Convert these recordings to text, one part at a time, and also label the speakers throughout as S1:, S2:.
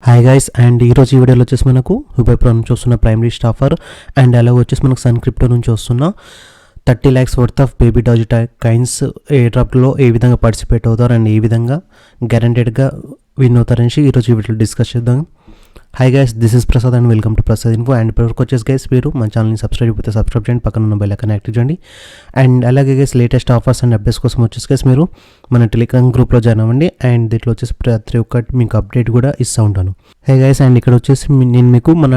S1: Hi guys and ఈరోజు ఈ వీడియోలో వచ్చేసి మనకు హుబై ప్రో నుంచి వస్తున్న ప్రైమరీ స్టాఫర్ అండ్ అలాగే వచ్చేసి మనకు సన్ క్రిప్టో నుంచి వస్తున్న 30 lakhs worth of baby doge coins ఏ డ్రాప్లో ఏ విధంగా పార్టిసిపేట్ అవుతారు అండ్ ఏ విధంగా గ్యారంటెడ్గా విన్ అవుతారనేసి ఈరోజు ఈ వీడియోలో డిస్కస్ చేద్దాం. Hi guys, this is Prasad and welcome to Prasad info. And ఇప్పటివరకు వచ్చేసి గైస్ మీరు మన ఛానల్ని సబ్స్క్రైబ్ అయిపోతే సబ్స్క్రైబ్ చేయండి, పక్కన ఉన్న బెల్ ఐకాన్ యాక్టివ్ చేయండి. అండ్ అలాగే guys latest offers and updates కోసం వచ్చేసి గైస్ మీరు మన టెలిగ్రామ్ గ్రూప్లో జాయిన్ అవ్వండి. అండ్ దీంట్లో వచ్చేసి ప్రతి ఒక్కటి మీకు అప్డేట్ కూడా ఇస్తూ ఉంటాను. హే గైస్, అండ్ ఇక్కడ వచ్చేసి నేను మీకు మన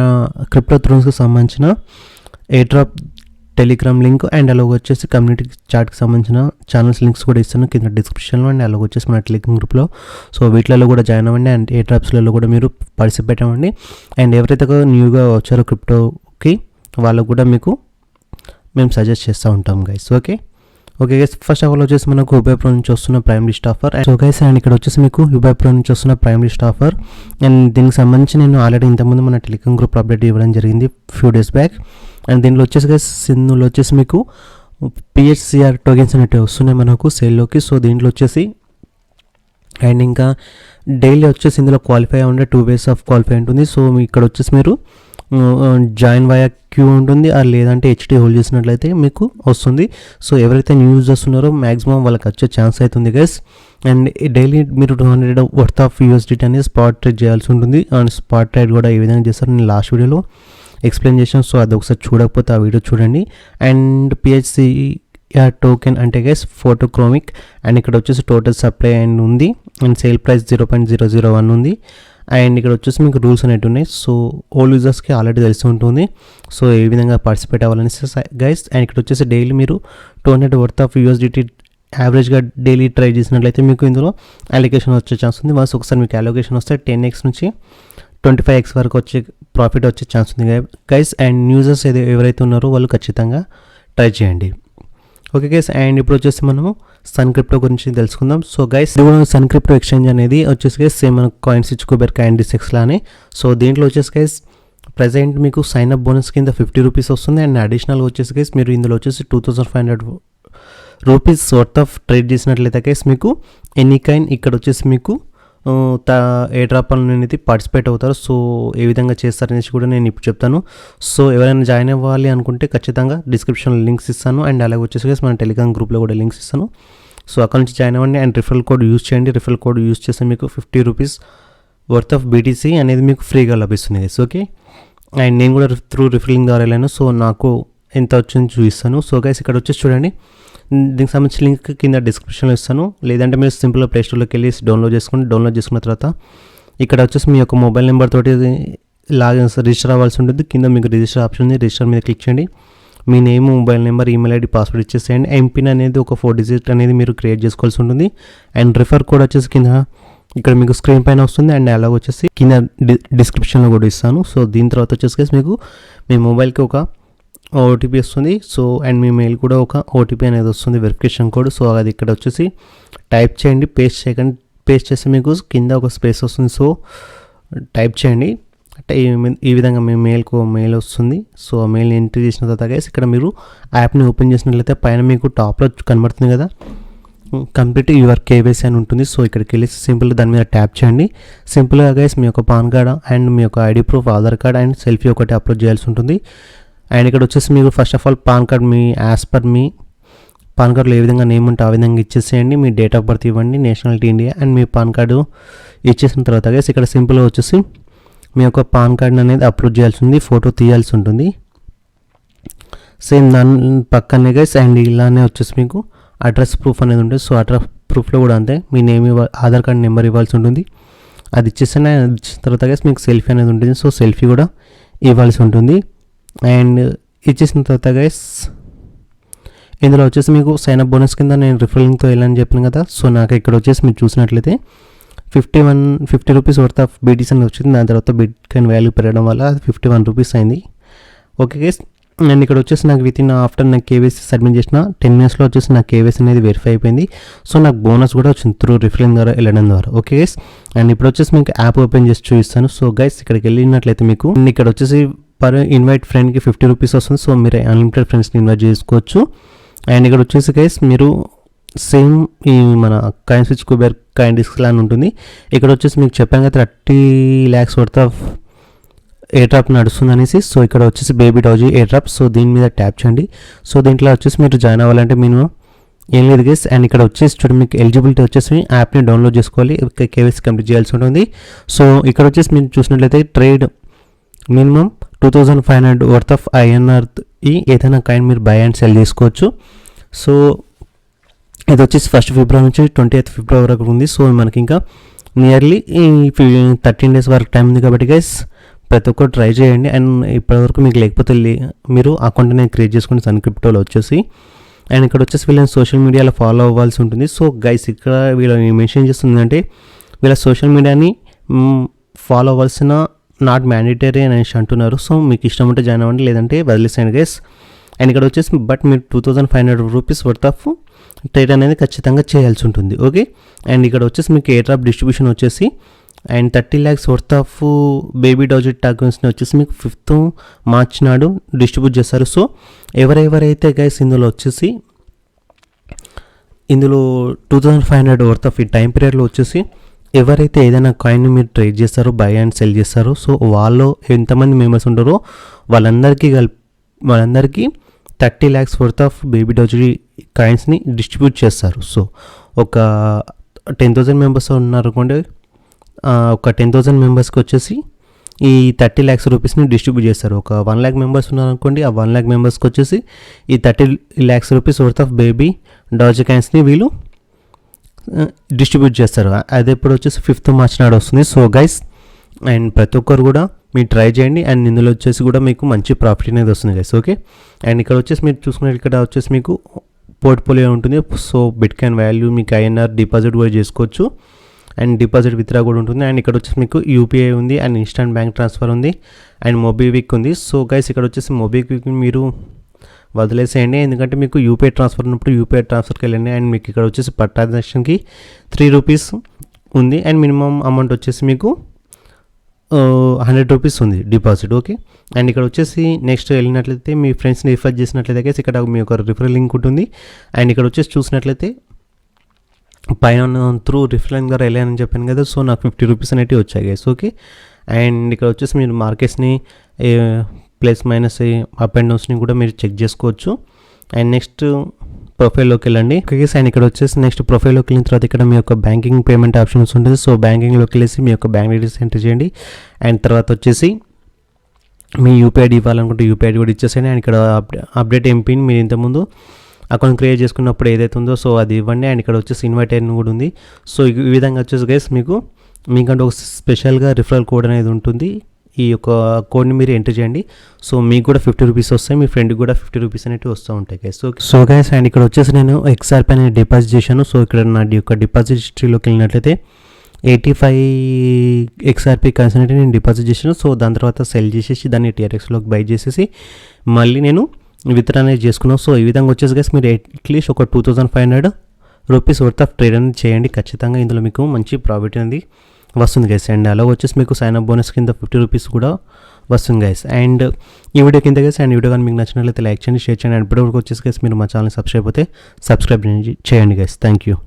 S1: క్రిప్టో థ్రోన్స్కి సంబంధించిన air drop Telegram link and అలాగే వచ్చేసి కమ్యూనిటీ చాట్కి సంబంధించిన ఛానల్స్ లింక్స్ కూడా ఇస్తాను కింద డిస్క్రిప్షన్లో. అండ్ అలాగే వచ్చేసి మన టెలిగ్రామ్ గ్రూప్లో సో వీటిలలో కూడా జాయిన్ అవ్వండి. అండ్ ఏ డ్రాప్స్లలో కూడా మీరు పార్టిసిపేట్ అవ్వండి. అండ్ ఎవరైతే న్యూగా వచ్చారో క్రిప్టోకి వాళ్ళకు కూడా మీకు మేము సజెస్ట్ చేస్తూ ఉంటాం guys. Okay guys, first of all వచ్చేసి మనకు హుబై ప్రో నుంచి వస్తున్న primary Staffer. So guys, and ఇక్కడ వచ్చేసి మీకు హుబై ప్రో నుంచి వస్తున్న ప్రైమరీ స్టాఫర్ అండ్ దీనికి సంబంధించి నేను ఆల్రెడీ ఇంతకుముందు మన టెలిగ్రామ్ గ్రూప్ అప్డేట్ ఇవ్వడం జరిగింది ఫ్యూ డేస్ బ్యాక్. అండ్ దీంట్లో వచ్చేసి గైస్ ఇందులో వచ్చేసి మీకు PHCR టోకెన్స్ అనేవి వస్తున్నాయి మనకు సేల్లోకి. సో దీంట్లో వచ్చేసి అండ్ ఇంకా డైలీ వచ్చేసి ఇందులో క్వాలిఫై ఉండే 2 ways ఆఫ్ క్వాలిఫై ఉంటుంది. సో ఇక్కడ వచ్చేసి మీరు జాయిన్ వయా క్యూ ఉంటుంది, అది లేదంటే HT హోల్డ్ చేసినట్లయితే మీకు వస్తుంది. సో ఎవరైతే న్యూ యూజర్స్ ఉన్నారో మ్యాక్సిమం వాళ్ళకి వచ్చే ఛాన్స్ అవుతుంది గైస్. అండ్ డైలీ మీరు 200 వర్త్ ఆఫ్ USDT అనేది స్పాట్ ట్రేడ్ చేయాల్సి ఉంటుంది. అండ్ స్పాట్ ట్రేడ్ కూడా ఏ విధంగా చేస్తారు నేను లాస్ట్ వీడియోలో ఎక్స్ప్లెయిన్ చేసాను. సో అది ఒకసారి చూడకపోతే ఆ వీడియో చూడండి. అండ్ PHCR టోకెన్ అంటే గైస్ ఫోటోక్రోమిక్. అండ్ ఇక్కడ వచ్చేసి టోటల్ సప్లై అండ్ ఉంది అండ్ సేల్ ప్రైస్ 0.001 ఉంది. అండ్ ఇక్కడ వచ్చేసి మీకు రూల్స్ అనేవి ఉన్నాయి. సో ఓల్డ్ యూజర్స్కి ఆల్రెడీ తెలిసి ఉంటుంది సో ఏ విధంగా పార్టిసిపేట్ అవ్వాలని గైస్. అండ్ ఇక్కడ వచ్చేసి డైలీ మీరు 200 వర్త్ ఆఫ్ USDT యావరేజ్గా డైలీ ట్రై చేసినట్లయితే మీకు ఇందులో అలొకేషన్ వచ్చే ఛాన్స్ ఉంది. వన్స్ ఒకసారి మీకు అలొకేషన్ వస్తే 10x నుంచి 25x వరకు వచ్చే ప్రాఫిట్ వచ్చే ఛాన్స్ ఉంది గైస్. అండ్ యూజర్స్ ఎవరైతే ఉన్నారో వాళ్ళు ఖచ్చితంగా ట్రై చేయండి. ఓకే గైస్, అండ్ ఇప్పుడు వచ్చేసి మనము సన్ క్రిప్టో గురించి తెలుసుకుందాం. So guys, Sun Crypto exchange అనేది వచ్చేసి గైస్ సేమ్ మన కాయిన్స్ కుబేర్ KNDSX లానే. సో దీంట్లో వచ్చేసి గైస్ ప్రజెంట్ మీకు సైన్ అప్ బోనస్ కింద 50 రూపీస్ వస్తుంది. అండ్ అడిషనల్గా వచ్చేసి గైస్ మీరు ఇందులో వచ్చేసి 2500 రూపీస్ వర్త్ ఆఫ్ ట్రేడ్ చేసినట్లయితే గైస్ మీకు ఎనీ కైన్ ఇక్కడ వచ్చేసి మీకు ఏ డ్రాప్ అనేది పార్టిసిపేట్ అవుతారు. సో ఏ విధంగా చేస్తారనేసి కూడా నేను ఇప్పుడు చెప్తాను. సో ఎవరైనా జాయిన్ అవ్వాలి అనుకుంటే ఖచ్చితంగా డిస్క్రిప్షన్లో లింక్స్ ఇస్తాను. అండ్ అలాగే వచ్చేసి మన టెలిగ్రామ్ గ్రూప్లో కూడా లింక్స్ ఇస్తాను. సో అక్కడ నుంచి జాయిన్ అవ్వండి. అండ్ రిఫరల్ కోడ్ యూస్ చేయండి. రిఫరల్ కోడ్ యూస్ చేస్తే మీకు 50 రూపీస్ వర్త్ ఆఫ్ BTC అనేది మీకు ఫ్రీగా లభిస్తుంది గైస్. ఓకే, అండ్ నేను కూడా త్రూ రిఫరలింగ్ ద్వారా వెళ్ళాను. సో నాకు ఎంత వచ్చింది చూపిస్తాను. సో గైస్ ఇక్కడ వచ్చేసి చూడండి, దీనికి సంబంధించిన లింక్ కింద డిస్క్రిప్షన్లో ఇస్తాను. లేదంటే మీరు సింపుల్గా ప్లేస్టోర్లోకి వెళ్ళి డౌన్లోడ్ చేసుకోండి. డౌన్లోడ్ చేసుకున్న తర్వాత ఇక్కడ వచ్చేసి మీ యొక్క మొబైల్ నెంబర్ తోటి లాగిన్ రిజిస్టర్ అవ్వాల్సి ఉంటుంది. కింద మీకు రిజిస్టర్ ఆప్షన్ ఉంది, రిజిస్టర్ మీద క్లిక్ చేయండి. మీ name, mobile number, email ID, password ఇచ్చేసేయండి. ఎంపిన్ అనేది ఒక 4 digit అనేది మీరు క్రియేట్ చేసుకోవాల్సి ఉంటుంది. అండ్ రిఫర్ కోడ్ వచ్చేసి కింద ఇక్కడ మీకు స్క్రీన్ పైన వస్తుంది. అండ్ అలాగ వచ్చేసి కింద డిస్క్రిప్షన్లో కూడా ఇస్తాను. సో దీని తర్వాత వచ్చేసి మీకు మీ మొబైల్కి ఒక OTP వస్తుంది. సో అండ్ మీ మెయిల్ కూడా ఒక OTP అనేది వస్తుంది, వెరిఫికేషన్ కోడ్. సో అది ఇక్కడ వచ్చేసి టైప్ చేయండి, పేస్ట్ చేయకండి. పేస్ట్ చేస్తే మీకు కింద ఒక స్పేస్ వస్తుంది. సో టైప్ చేయండి అంటే ఈ విధంగా మీ మెయిల్కు మెయిల్ వస్తుంది. సో ఆ మెయిల్ని ఎంట్రీ చేసిన తర్వాత గైస్ ఇక్కడ మీరు యాప్ని ఓపెన్ చేసినట్లయితే పైన మీకు టాప్లో కనబడుతుంది కదా, కంప్లీట్ యువర్ KYC అని ఉంటుంది. సో ఇక్కడికి వెళ్ళి సింపుల్గా దాని మీద ట్యాప్ చేయండి. సింపుల్గా గైస్ మీ యొక్క పాన్ కార్డ్ అండ్ మీ యొక్క ID proof, Aadhaar card and selfie ఒకటి అప్లోడ్ చేయాల్సి ఉంటుంది. అండ్ ఇక్కడ వచ్చేసి మీకు first of all pan card me as per me pan కార్డులో ఏ విధంగా నేమ్ ఉంటే ఆ విధంగా ఇచ్చేసేయండి. మీ డేట్ ఆఫ్ బర్త్ ఇవ్వండి, nationality India and me pan card ఇచ్చేసిన తర్వాత గైస్ ఇక్కడ సింపుల్గా వచ్చేసి మీ యొక్క పాన్ కార్డ్ అనేది అప్లోడ్ చేయాల్సి ఉంది, ఫోటో తీయాల్సి ఉంటుంది. సేమ్ దాని పక్కనే గైస్ అండ్ ఇలానే వచ్చేసి మీకు అడ్రస్ ప్రూఫ్ అనేది ఉంటుంది. సో అడ్రస్ ప్రూఫ్లో కూడా అంతే, మీ నేమ్ ఆధార్ కార్డ్ నెంబర్ ఇవ్వాల్సి ఉంటుంది. అది ఇచ్చేసిన తర్వాత గైస్ మీకు సెల్ఫీ అనేది ఉంటుంది. సో సెల్ఫీ కూడా ఇవ్వాల్సి ఉంటుంది. అండ్ ఇచ్చేసిన తర్వాత గైస్ ఇందులో వచ్చేసి మీకు సైన్ అప్ బోనస్ కింద నేను రిఫరలింగ్తో వెళ్ళని చెప్పాను కదా. సో నాకు ఇక్కడ వచ్చేసి మీరు చూసినట్లయితే 50 రూపీస్ వర్త్ ఆఫ్ BTC అని వచ్చింది. దాని తర్వాత బిట్కాయిన్ వాల్యూ పెరగడం వల్ల అది 51 రూపీస్ అయింది. ఓకే గైస్, అండ్ ఇక్కడ వచ్చేసి నాకు ఆఫ్టర్ నాకు KYC సబ్మిట్ చేసిన 10 minutesలో వచ్చేసి నా KYC అనేది వెరిఫై అయిపోయింది. సో నాకు బోనస్ కూడా వచ్చింది త్రూ రిఫరలింగ్ ద్వారా వెళ్ళడం ద్వారా. ఓకే గైస్, అండ్ ఇప్పుడు వచ్చేసి మీకు యాప్ ఓపెన్ చేసి చూపిస్తాను. సో గైస్ ఇక్కడికి వెళ్ళినట్లయితే మీకు ఇక్కడ వచ్చేసి పర్ ఇన్వైట్ ఫ్రెండ్కి 50 రూపీస్ వస్తుంది. సో మీరు అన్లిమిటెడ్ ఫ్రెండ్స్ని ఇన్వైట్ చేసుకోవచ్చు. అండ్ ఇక్కడ వచ్చేసి గైస్ మీరు సేమ్ ఈ మన కాయిన్ స్విచ్ కుబేర్ కాయిన్ డిస్క్ లాగా ఉంటుంది. ఇక్కడ వచ్చేసి మీకు చెప్పాను కదా 30 lakhs worth of airdrop నడుస్తుంది అనేసి. సో ఇక్కడ వచ్చేసి baby doge airdrop. So దీని మీద ట్యాప్ చేయండి. సో దీంట్లో వచ్చేసి మీరు జాయిన్ అవ్వాలంటే మినిమం ఏం లేదు గైస్. అండ్ ఇక్కడ వచ్చేసి చూడండి మీకు ఎలిజిబిలిటీ వచ్చేసి యాప్ని డౌన్లోడ్ చేసుకోవాలి, కేవైసీ కంప్లీట్ చేయాల్సి ఉంటుంది. సో ఇక్కడ వచ్చేసి మీరు చూసినట్లయితే trade minimum 2500 worth of INR ఏదైనా కాయిన్ మీరు బై అండ్ సెల్ చేసుకోవచ్చు. సో ఇది వచ్చేసి 1st February నుంచి 20th February వరకు ఉంది. సో మనకి ఇంకా నియర్లీ 13 days వరకు టైం ఉంది కాబట్టి గైస్ ప్రతి ఒక్కరు ట్రై చేయండి. అండ్ ఇప్పటివరకు మీకు లేకపోతే మీరు అకౌంట్ అనేది క్రియేట్ చేసుకోండి సన్ క్రిప్టోలో వచ్చేసి. అండ్ ఇక్కడ వచ్చేసి వీళ్ళని సోషల్ మీడియాలో ఫాలో అవ్వాల్సి ఉంటుంది. సో గైస్ ఇక్కడ వీళ్ళని మెన్షన్ చేస్తుందంటే వీళ్ళ సోషల్ మీడియాని ఫాలో అవ్వాల్సిన నాట్ మ్యాండేటరీ అనేసి అంటున్నారు. సో మీకు ఇష్టం ఉంటే జాయిన్ అవ్వండి, లేదంటే వదిలేసేయండి గైస్. అండ్ ఇక్కడ వచ్చేసి బట్ మీరు 2500 రూపీస్ వర్త్ ఆఫ్ ట్రేడ్ అనేది ఖచ్చితంగా చేయాల్సి ఉంటుంది. ఓకే. అండ్ ఇక్కడ వచ్చేసి మీకు ఎయిర్ డ్రాప్ డిస్ట్రిబ్యూషన్ వచ్చేసి and 30 lakhs worth of baby doge టోకెన్స్ని వచ్చేసి మీకు 5th March నాడు డిస్ట్రిబ్యూట్ చేస్తారు. సో ఎవరైతే గైస్ ఇందులో 2500 వర్త్ ఆఫ్ ఈ టైం పీరియడ్లో వచ్చేసి ఎవరైతే ఏదైనా కాయిన్ని మీరు ట్రేడ్ చేస్తారో బై అండ్ సెల్ చేస్తారో సో వాళ్ళు ఎంతమంది మెంబర్స్ ఉంటారో వాళ్ళందరికీ 30 lakhs worth of baby doge కాయిన్స్ని డిస్ట్రిబ్యూట్ చేస్తారు. సో ఒక 10,000 మెంబర్స్ ఉన్నారనుకోండి, ఒక 10,000 మెంబర్స్కి వచ్చేసి ఈ 30 lakhs రూపీస్ని డిస్ట్రిబ్యూట్ చేస్తారు. ఒక 1 lakh మెంబర్స్ ఉన్నారనుకోండి, ఆ 1 lakh మెంబర్స్కి వచ్చేసి ఈ 30 lakhs rupees worth of baby doge కాయిన్స్ని వీళ్ళు డిస్ట్రిబ్యూట్ చేస్తారు. అది ఎప్పుడు వచ్చేసి 5th March నాడు వస్తుంది. సో గైస్ అండ్ ప్రతి ఒక్కరు కూడా మీరు ట్రై చేయండి. అండ్ ఇందులో వచ్చేసి కూడా మీకు మంచి ప్రాఫిట్ అనేది వస్తుంది గైస్. ఓకే. అండ్ ఇక్కడ వచ్చేసి మీరు చూసుకునే ఇక్కడ వచ్చేసి మీకు పోర్ట్ఫోలియో ఉంటుంది. సో బిట్కాయిన్ వాల్యూ మీకు INR డిపాజిట్ కూడా చేసుకోవచ్చు అండ్ డిపాజిట్ విత్డ్రా కూడా ఉంటుంది. అండ్ ఇక్కడ వచ్చేసి మీకు UPI ఉంది అండ్ ఇన్స్టెంట్ బ్యాంక్ ట్రాన్స్ఫర్ ఉంది అండ్ మొబిక్విక్ ఉంది. సో గైస్ ఇక్కడ వచ్చేసి మొబిక్విక్ మీరు వదిలేసేయండి, ఎందుకంటే మీకు UPI ట్రాన్స్ఫర్ ఉన్నప్పుడు UPI ట్రాన్స్ఫర్కి వెళ్ళండి. అండ్ మీకు ఇక్కడ వచ్చేసి పర్ ట్రాన్సాక్షన్కి 3 rupees ఉంది అండ్ మినిమం అమౌంట్ వచ్చేసి మీకు 100 rupees ఉంది డిపాజిట్. ఓకే. అండ్ ఇక్కడ వచ్చేసి నెక్స్ట్ వెళ్ళినట్లయితే మీ ఫ్రెండ్స్ని రిఫర్ చేసినట్లయితే గైస్ ఇక్కడ మీ ఒక రిఫరల్ లింక్ ఉంటుంది. అండ్ ఇక్కడ వచ్చేసి చూసినట్లయితే పైన త్రూ రిఫరల్ ద్వారా వెళ్ళానని చెప్పాను కదా. సో నాకు 50 rupees అనేవి వచ్చాయి గైస్. ఓకే. అండ్ ఇక్కడ వచ్చేసి మీరు మార్కెట్స్ని ప్లస్ మైనస్ అప్ అండ్ డౌన్స్ని కూడా మీరు చెక్ చేసుకోవచ్చు. అండ్ నెక్స్ట్ ప్రొఫైల్లోకి వెళ్ళండి. ఓకే. అండ్ ఇక్కడ వచ్చేసి నెక్స్ట్ ప్రొఫైల్లోకి వెళ్ళిన తర్వాత ఇక్కడ మీ యొక్క బ్యాంకింగ్ పేమెంట్ ఆప్షన్స్ ఉంటుంది. సో బ్యాంకింగ్లోకి వెళ్ళేసి మీ యొక్క బ్యాంక్ డీటెయిల్స్ ఎంటర్ చేయండి. అండ్ తర్వాత వచ్చేసి మీ UPI ID ఇవ్వాలనుకుంటే UPI ID కూడా ఇచ్చేసేయండి. అండ్ ఇక్కడ అప్డేట్ ఎంపిన్ మీరు ఇంతకుముందు అకౌంట్ క్రియేట్ చేసుకున్నప్పుడు ఏదైతే ఉందో సో అది ఇవ్వండి. అండ్ ఇక్కడ వచ్చేసి ఇన్వైట్ అయిన కూడా ఉంది. సో ఈ విధంగా వచ్చేసి గైస్ మీకంటే ఒక స్పెషల్గా రిఫరల్ కోడ్ అనేది ఉంటుంది. ఈ యొక్క కోడ్ని మీరు ఎంటర్ చేయండి. సో మీకు కూడా 50 rupees వస్తాయి, మీ ఫ్రెండ్కి కూడా 50 rupees అనేవి వస్తూ ఉంటాయి గైస్. సో గైస్ అండ్ ఇక్కడ వచ్చేసి నేను XRP అనేది డిపాజిట్ చేశాను. సో ఇక్కడ నా యొక్క డిపాజిట్ హిస్టరీలోకి వెళ్ళినట్లయితే 85 XRP కాయిన్స్ అనేవి నేను డిపాజిట్ చేశాను. సో దాని తర్వాత సెల్ చేసేసి దాన్ని TRXలోకి బై చేసేసి మళ్ళీ నేను విత్డ్రా అనేది చేసుకున్నాను. సో ఈ విధంగా వచ్చేసి గైస్ మీరు అట్లీస్ట్ ఒక 2500 రూపీస్ వర్త్ ఆఫ్ ట్రేడ్ అనేది చేయండి. ఖచ్చితంగా ఇందులో మీకు మంచి ప్రాఫిట్ అనేది వస్తుంది గైస్. అండ్ అలా వచ్చేసి మీకు సైన్ అప్ బోనస్ కింద 50 rupees కూడా వస్తుంది గైస్. అండ్ ఈ వీడియో కింద గైస్ అండ్ వీడియో కానీ మీకు నచ్చినట్లయితే లైక్ చేయండి, షేర్ చేయండి. అండ్ ఇప్పటివరకు వచ్చేసి గైస్ మీరు మా ఛానల్ సబ్స్క్రైబ్ చేయండి గైస్. Thank you.